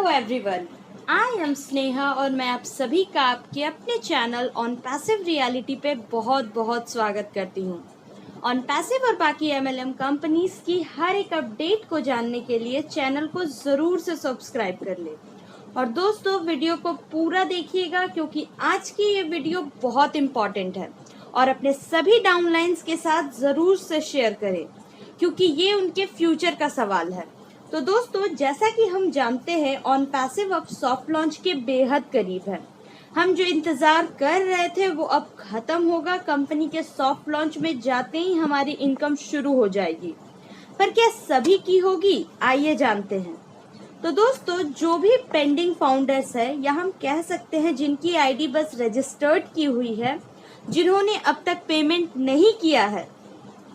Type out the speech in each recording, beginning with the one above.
Hello everyone, I am Sneha और मैं आप सभी का आपके अपने चैनल ऑन पैसिव रियलिटी पे बहुत बहुत स्वागत करती हूँ। ऑन पैसिव और बाकी एमएलएम कंपनीज की हर एक अपडेट को जानने के लिए चैनल को ज़रूर से सब्सक्राइब कर ले। और दोस्तों, वीडियो को पूरा देखिएगा क्योंकि आज की ये वीडियो बहुत इम्पॉर्टेंट है और अपने सभी डाउनलाइंस के साथ ज़रूर से शेयर करें क्योंकि ये उनके फ्यूचर का सवाल है। तो दोस्तों, जैसा कि हम जानते हैं ऑन पैसिव अब सॉफ्ट लॉन्च के बेहद करीब है। हम जो इंतजार कर रहे थे वो अब खत्म होगा। कंपनी के सॉफ्ट लॉन्च में जाते ही हमारी इनकम शुरू हो जाएगी, पर क्या सभी की होगी, आइए जानते हैं। तो दोस्तों, जो भी पेंडिंग फाउंडर्स है या हम कह सकते हैं जिनकी आईडी बस रजिस्टर्ड की हुई है, जिन्होंने अब तक पेमेंट नहीं किया है,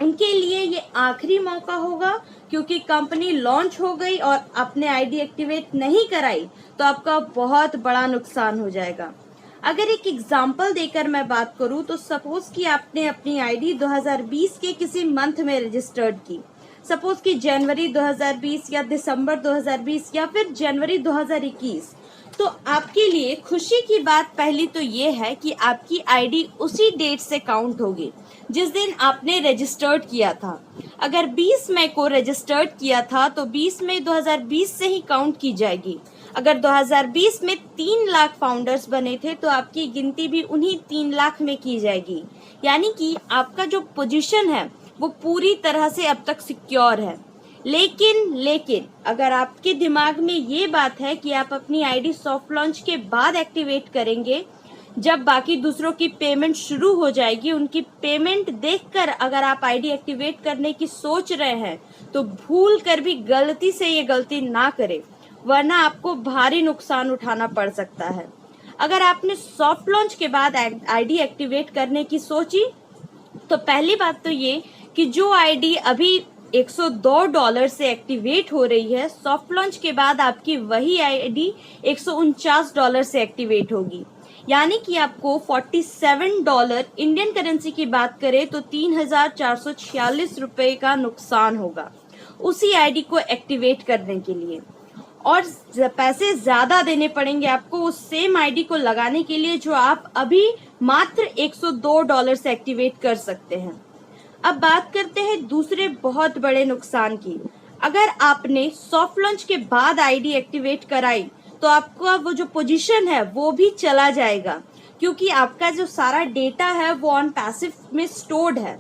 उनके लिए ये आखिरी मौका होगा क्योंकि कंपनी लॉन्च हो गई और आपने आईडी एक्टिवेट नहीं कराई तो आपका बहुत बड़ा नुकसान हो जाएगा। अगर एक एग्जांपल देकर मैं बात करूं तो सपोज कि आपने अपनी आईडी 2020 के किसी मंथ में रजिस्टर्ड की, सपोज कि जनवरी 2020 या दिसंबर 2020 या फिर जनवरी 2021, तो आपके लिए खुशी की बात पहली तो ये है कि आपकी आईडी उसी डेट से काउंट होगी जिस दिन आपने रजिस्टर्ड किया था। अगर 20 मई को रजिस्टर्ड किया था तो 20 मई 2020 से ही काउंट की जाएगी। अगर 2020 में 3 लाख फाउंडर्स बने थे तो आपकी गिनती भी उन्हीं 3 लाख में की जाएगी। यानी कि आपका जो पोजीशन है वो पूरी तरह से अब तक सिक्योर है। लेकिन अगर आपके दिमाग में ये बात है कि आप अपनी आईडी सॉफ्ट लॉन्च के बाद एक्टिवेट करेंगे, जब बाकी दूसरों की पेमेंट शुरू हो जाएगी, उनकी पेमेंट देखकर अगर आप आईडी एक्टिवेट करने की सोच रहे हैं तो भूल कर भी गलती से ये गलती ना करें, वरना आपको भारी नुकसान उठाना पड़ सकता है। अगर आपने सॉफ्ट लॉन्च के बाद आईडी एक्टिवेट करने की सोची तो पहली बात तो ये कि जो आईडी अभी $102 से एक्टिवेट हो रही है, सॉफ्ट लॉन्च के बाद आपकी वही आईडी $149 से एक्टिवेट होगी। यानी कि आपको $47 इंडियन करेंसी की बात करें तो 3,446 रुपए का नुकसान होगा उसी आईडी को एक्टिवेट करने के लिए, और पैसे ज्यादा देने पड़ेंगे आपको उस सेम आईडी को लगाने के लिए जो आप अभी मात्र $102 से एक्टिवेट कर सकते हैं। अब बात करते हैं दूसरे बहुत बड़े नुकसान की। अगर आपने सॉफ्ट लॉन्च के बाद आईडी एक्टिवेट कराई तो आपका वो जो पोजीशन है वो भी चला जाएगा क्योंकि आपका जो सारा डेटा है वो ऑन पैसिव में स्टोर्ड है।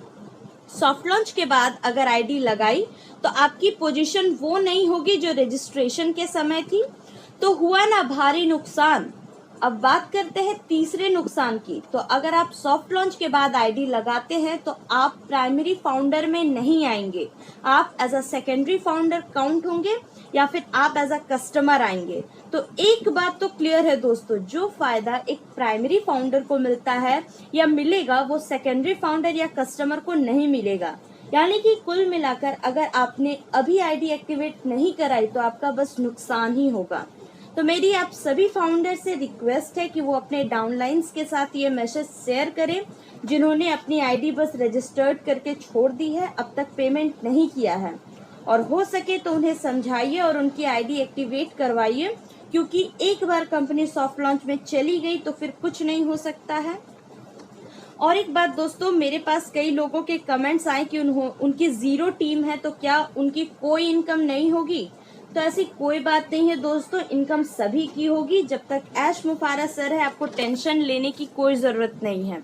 सॉफ्ट लॉन्च के बाद अगर आईडी लगाई तो आपकी पोजीशन वो नहीं होगी जो रजिस्ट्रेशन के समय थी, तो हुआ ना भारी नुकसान। अब बात करते हैं तीसरे नुकसान की। तो अगर आप सॉफ्ट लॉन्च के बाद आईडी लगाते हैं तो आप प्राइमरी फाउंडर में नहीं आएंगे, आप as a secondary founder count होंगे या फिर आप एज अ कस्टमर आएंगे। तो एक बात तो क्लियर है दोस्तों, जो फायदा एक प्राइमरी फाउंडर को मिलता है या मिलेगा वो सेकेंडरी फाउंडर या कस्टमर को नहीं मिलेगा। यानी कि कुल मिलाकर अगर आपने अभी आईडी एक्टिवेट नहीं कराई तो आपका बस नुकसान ही होगा। तो मेरी आप सभी फाउंडर से रिक्वेस्ट है कि वो अपने डाउनलाइंस के साथ ये मैसेज शेयर करें जिन्होंने अपनी आईडी बस रजिस्टर्ड करके छोड़ दी है, अब तक पेमेंट नहीं किया है, और हो सके तो उन्हें समझाइए और उनकी आईडी एक्टिवेट करवाइए क्योंकि एक बार कंपनी सॉफ्ट लॉन्च में चली गई तो फिर कुछ नहीं हो सकता है। और एक बात दोस्तों, मेरे पास कई लोगों के कमेंट्स आए कि उनकी 0 टीम है तो क्या उनकी कोई इनकम नहीं होगी। तो ऐसी कोई बात नहीं है दोस्तों, इनकम सभी की होगी। जब तक ऐश मुफारा सर है आपको टेंशन लेने की कोई जरूरत नहीं है।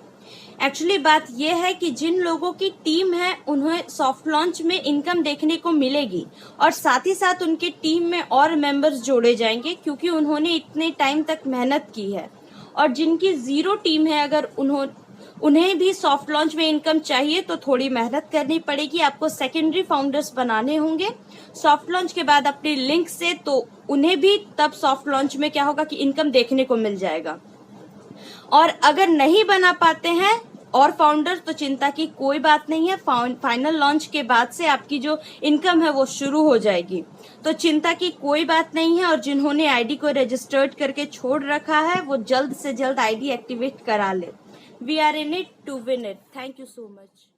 एक्चुअली बात यह है कि जिन लोगों की टीम है उन्हें सॉफ्ट लॉन्च में इनकम देखने को मिलेगी और साथ ही साथ उनके टीम में और मेंबर्स जोड़े जाएंगे क्योंकि उन्होंने इतने टाइम तक मेहनत की है। और जिनकी 0 टीम है अगर उन्हें भी सॉफ्ट लॉन्च में इनकम चाहिए तो थोड़ी मेहनत करनी पड़ेगी, आपको सेकेंडरी फाउंडर्स बनाने होंगे सॉफ्ट लॉन्च के बाद अपने लिंक से, तो उन्हें भी तब सॉफ्ट लॉन्च में क्या होगा कि इनकम देखने को मिल जाएगा। और अगर नहीं बना पाते हैं और फाउंडर्स तो चिंता की कोई बात नहीं है, फाइनल लॉन्च के बाद से आपकी जो इनकम है वो शुरू हो जाएगी, तो चिंता की कोई बात नहीं है। और जिन्होंने आईडी को रजिस्टर्ड करके छोड़ रखा है वो जल्द से जल्द आईडी एक्टिवेट करा ले। We are in it to win it. Thank you so much.